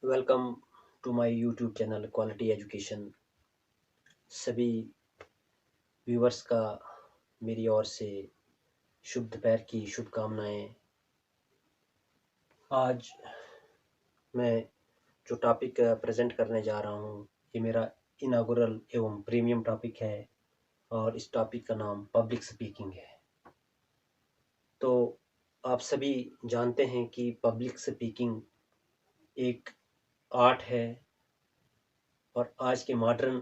Welcome to my YouTube channel quality education. सभी viewers का मेरी ओर से शुभ दोपहर की शुभकामनाएं। आज मैं जो टॉपिक प्रेजेंट करने जा रहा हूं, ये मेरा इनागुरल एवं प्रीमियम टॉपिक है और इस टॉपिक का नाम पब्लिक स्पीकिंग है। तो आप सभी जानते हैं कि पब्लिक स्पीकिंग एक आर्ट है और आज के मॉडर्न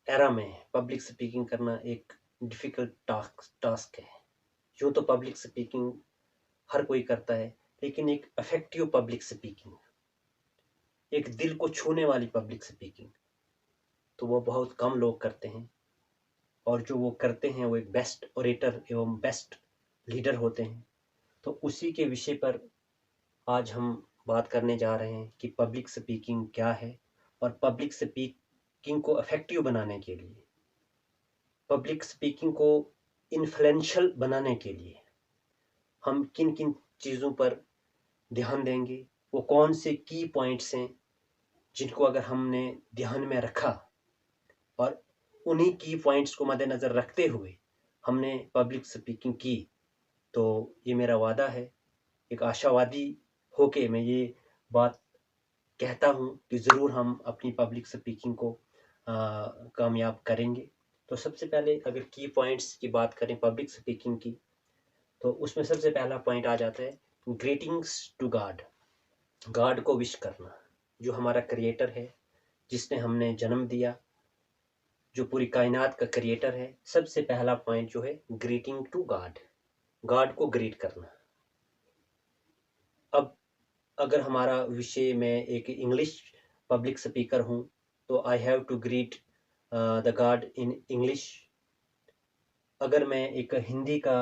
एरा में पब्लिक स्पीकिंग करना एक डिफ़िकल्ट टास्क है। यूँ तो पब्लिक स्पीकिंग हर कोई करता है, लेकिन एक इफ़ेक्टिव पब्लिक स्पीकिंग, एक दिल को छूने वाली पब्लिक स्पीकिंग तो वो बहुत कम लोग करते हैं। और जो वो करते हैं वो एक बेस्ट ओरेटर एवं बेस्ट लीडर होते हैं। तो उसी के विषय पर आज हम बात करने जा रहे हैं कि पब्लिक स्पीकिंग क्या है और पब्लिक स्पीकिंग को इफ़ेक्टिव बनाने के लिए, पब्लिक स्पीकिंग को इन्फ्लुएंशियल बनाने के लिए हम किन किन चीज़ों पर ध्यान देंगे, वो कौन से की पॉइंट्स हैं जिनको अगर हमने ध्यान में रखा और उन्हीं की पॉइंट्स को मद्देनज़र रखते हुए हमने पब्लिक स्पीकिंग की, तो ये मेरा वादा है, एक आशावादी होके मैं ये बात कहता हूँ कि ज़रूर हम अपनी पब्लिक स्पीकिंग को कामयाब करेंगे। तो सबसे पहले अगर की पॉइंट्स की बात करें पब्लिक स्पीकिंग की, तो उसमें सबसे पहला पॉइंट आ जाता है ग्रीटिंग्स टू गॉड। गॉड को विश करना, जो हमारा क्रिएटर है, जिसने हमने जन्म दिया, जो पूरी कायनात का क्रिएटर है। सबसे पहला पॉइंट जो है ग्रीटिंग टू गॉड, गॉड को ग्रीट करना। अब अगर हमारा विषय में एक इंग्लिश पब्लिक स्पीकर हूँ, तो I have to greet the god in English. अगर मैं एक हिंदी का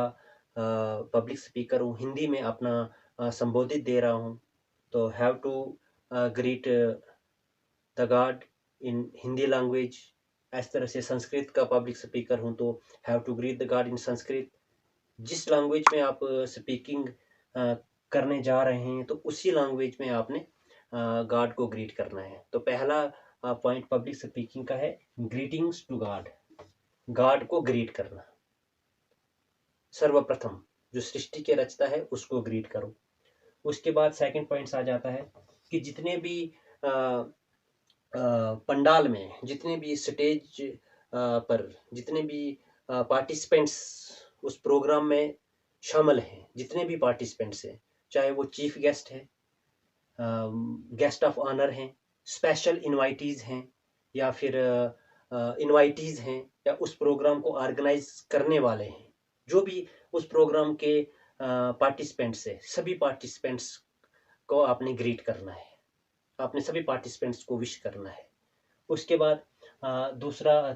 पब्लिक स्पीकर हूँ, हिंदी में अपना संबोधित दे रहा हूँ, तो have to greet the god in Hindi language. इस तरह से संस्कृत का पब्लिक स्पीकर हूँ तो have to greet the god in Sanskrit. जिस लैंग्वेज में आप स्पीकिंग करने जा रहे हैं, तो उसी लैंग्वेज में आपने गॉड को ग्रीट करना है। तो पहला पॉइंट पब्लिक स्पीकिंग का है ग्रीटिंग्स टू गॉड, गॉड को ग्रीट करना। सर्वप्रथम जो सृष्टि के रचता है उसको ग्रीट करो। उसके बाद सेकंड पॉइंट्स आ जाता है कि जितने भी पंडाल में, जितने भी स्टेज पर जितने भी पार्टिसिपेंट्स उस प्रोग्राम में शामिल हैं, जितने भी पार्टिसिपेंट्स हैं, चाहे वो चीफ गेस्ट हैं, गेस्ट ऑफ ऑनर हैं, स्पेशल इनवाइटीज़ हैं, या फिर इनवाइटीज़ हैं, या उस प्रोग्राम को ऑर्गेनाइज करने वाले हैं, जो भी उस प्रोग्राम के पार्टिसिपेंट्स हैं, सभी पार्टिसिपेंट्स को आपने ग्रीट करना है, आपने सभी पार्टिसिपेंट्स को विश करना है। उसके बाद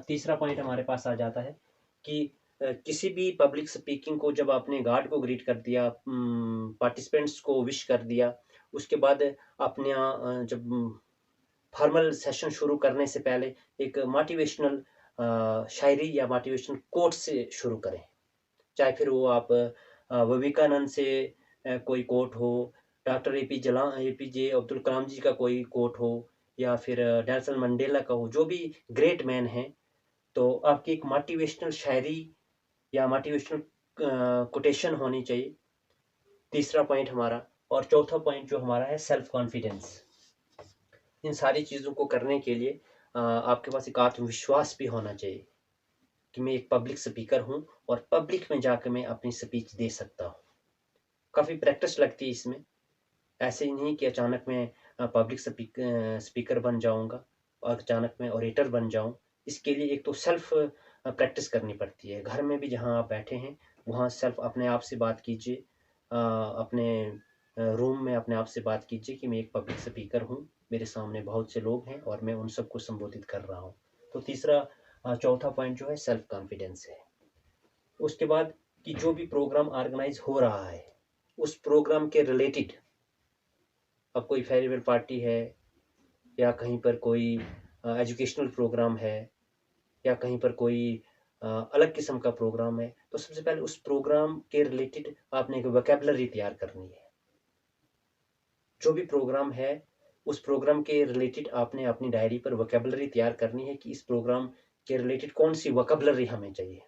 तीसरा पॉइंट हमारे पास आ जाता है कि किसी भी पब्लिक स्पीकिंग को जब आपने गॉड को ग्रीट कर दिया, पार्टिसिपेंट्स को विश कर दिया, उसके बाद अपने जब फॉर्मल सेशन शुरू करने से पहले एक मोटिवेशनल शायरी या मोटिवेशनल कोट से शुरू करें। चाहे फिर वो आप विवेकानंद से कोई कोट हो, डॉक्टर एपीजे अब्दुल कलाम जी का कोई कोट हो, या फिर नेल्सन मंडेला का हो, जो भी ग्रेट मैन हैं, तो आपकी एक मोटिवेशनल शायरी या मोटिवेशनल कोटेशन होनी चाहिए। तीसरा पॉइंट हमारा, और चौथा पॉइंट जो हमारा है सेल्फ कॉन्फिडेंस। इन सारी चीज़ों को करने के लिए आपके पास एक आत्मविश्वास भी होना चाहिए कि मैं एक पब्लिक स्पीकर हूँ और पब्लिक में जाकर मैं अपनी स्पीच दे सकता हूँ। काफ़ी प्रैक्टिस लगती है इसमें, ऐसे ही नहीं कि अचानक मैं पब्लिक स्पीकर बन जाऊँगा और अचानक मैं ओरेटर बन जाऊँ। इसके लिए एक तो सेल्फ प्रैक्टिस करनी पड़ती है। घर में भी जहाँ आप बैठे हैं, वहाँ सेल्फ अपने आप से बात कीजिए, अपने रूम में अपने आप से बात कीजिए कि मैं एक पब्लिक स्पीकर हूँ, मेरे सामने बहुत से लोग हैं और मैं उन सबको संबोधित कर रहा हूँ। तो तीसरा चौथा पॉइंट जो है सेल्फ कॉन्फिडेंस है। उसके बाद कि जो भी प्रोग्राम ऑर्गेनाइज हो रहा है, उस प्रोग्राम के रिलेटेड, अब कोई फेयरवेल पार्टी है, या कहीं पर कोई एजुकेशनल प्रोग्राम है, या कहीं पर कोई अलग किस्म का प्रोग्राम है, तो सबसे पहले उस प्रोग्राम के रिलेटेड आपने एक वोकैबुलरी तैयार करनी है। जो भी प्रोग्राम है, उस प्रोग्राम के रिलेटेड आपने अपनी डायरी पर वोकैबुलरी तैयार करनी है कि इस प्रोग्राम के रिलेटेड कौन सी वोकैबुलरी हमें चाहिए,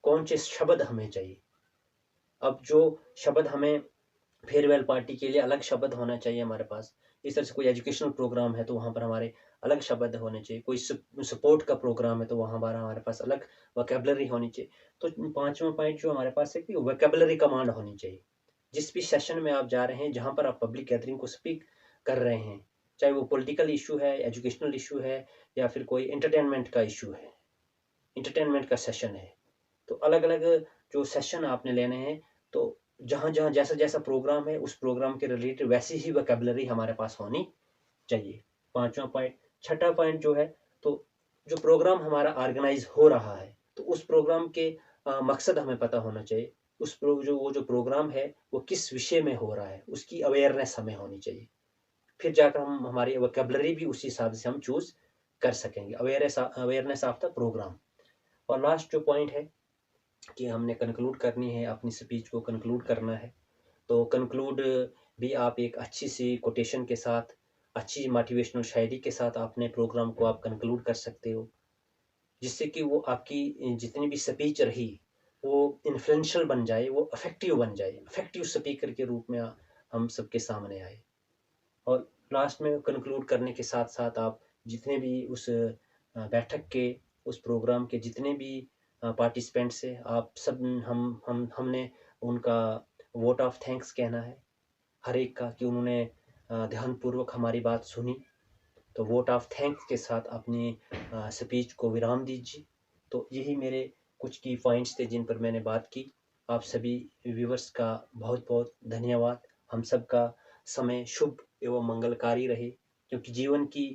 कौन से शब्द हमें चाहिए। अब जो शब्द हमें फेयरवेल पार्टी के लिए अलग शब्द होना चाहिए हमारे पास। इस तरह से कोई एजुकेशनल प्रोग्राम है तो वहाँ पर हमारे अलग शब्द होने चाहिए। कोई सपोर्ट का प्रोग्राम है तो वहाँ हमारा हमारे पास अलग वोकैबुलरी होनी चाहिए। तो पाँचवां पॉइंट जो हमारे पास है कि वोकैबुलरी कमांड होनी चाहिए। जिस भी सेशन में आप जा रहे हैं, जहाँ पर आप पब्लिक गैदरिंग को स्पीक कर रहे हैं, चाहे वो पॉलिटिकल इशू है, एजुकेशनल इशू है, या फिर कोई एंटरटेनमेंट का इशू है, एंटरटेनमेंट का सेशन है, तो अलग अलग जो सेशन आपने लेने हैं, तो जहाँ जहाँ जैसा जैसा प्रोग्राम है उस प्रोग्राम के रिलेटेड वैसी ही वोकैबुलरी हमारे पास होनी चाहिए। पांचवा पॉइंट। छठा पॉइंट जो है, तो जो प्रोग्राम हमारा ऑर्गेनाइज हो रहा है तो उस प्रोग्राम के मकसद हमें पता होना चाहिए। जो प्रोग्राम है वो किस विषय में हो रहा है उसकी अवेयरनेस हमें होनी चाहिए। फिर जाकर हम हमारी वोकैबुलरी भी उसी हिसाब से हम चूज कर सकेंगे। Awareness of the program. और लास्ट जो पॉइंट है कि हमने कंक्लूड करनी है, अपनी स्पीच को कंक्लूड करना है, तो कंक्लूड भी आप एक अच्छी सी कोटेशन के साथ, अच्छी मोटिवेशनल शायरी के साथ अपने प्रोग्राम को आप कंक्लूड कर सकते हो, जिससे कि वो आपकी जितनी भी स्पीच रही वो इन्फ्लुएंशियल बन जाए, वो इफेक्टिव बन जाए, इफेक्टिव स्पीकर के रूप में हम सबके सामने आए। और लास्ट में कंक्लूड करने के साथ साथ आप जितने भी उस बैठक के, उस प्रोग्राम के जितने भी पार्टिसिपेंट्स हैं, आप सब हमने उनका वोट ऑफ थैंक्स कहना है हर एक का, कि उन्होंने ध्यानपूर्वक हमारी बात सुनी। तो वोट ऑफ थैंक्स के साथ अपनी स्पीच को विराम दीजिए। तो यही मेरे कुछ की पॉइंट्स थे जिन पर मैंने बात की। आप सभी व्यूवर्स का बहुत बहुत धन्यवाद। हम सब का समय शुभ एवं मंगलकारी रहे, क्योंकि जीवन की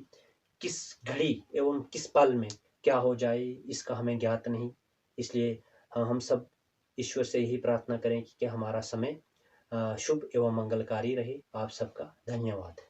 किस घड़ी एवं किस पल में क्या हो जाए इसका हमें ज्ञात नहीं। इसलिए हम सब ईश्वर से यही प्रार्थना करें कि हमारा समय शुभ एवं मंगलकारी रहे। आप सबका धन्यवाद।